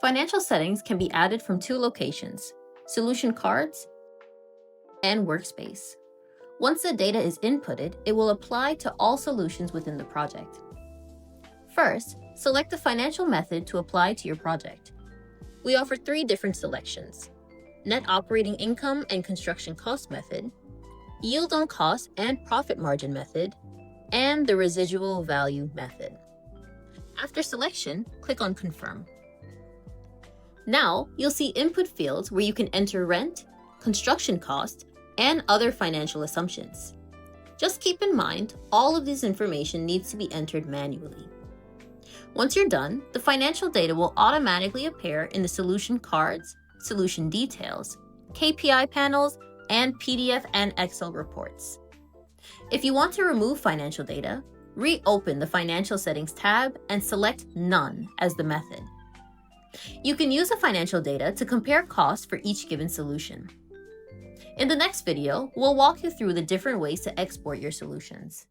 Financial settings can be added from two locations: Solution Cards and Workspace. Once the data is inputted, it will apply to all solutions within the project. First, select the financial method to apply to your project. We offer three different selections: Net Operating Income and Construction Cost method, Yield on Cost and Profit Margin method, and the Residual Value method. After selection, click on Confirm. Now, you'll see input fields where you can enter rent, construction cost, and other financial assumptions. Just keep in mind, all of this information needs to be entered manually. Once you're done, the financial data will automatically appear in the solution cards, solution details, KPI panels, and PDF and Excel reports. If you want to remove financial data, reopen the Financial Settings tab and select None as the method. You can use the financial data to compare costs for each given solution. In the next video, we'll walk you through the different ways to export your solutions.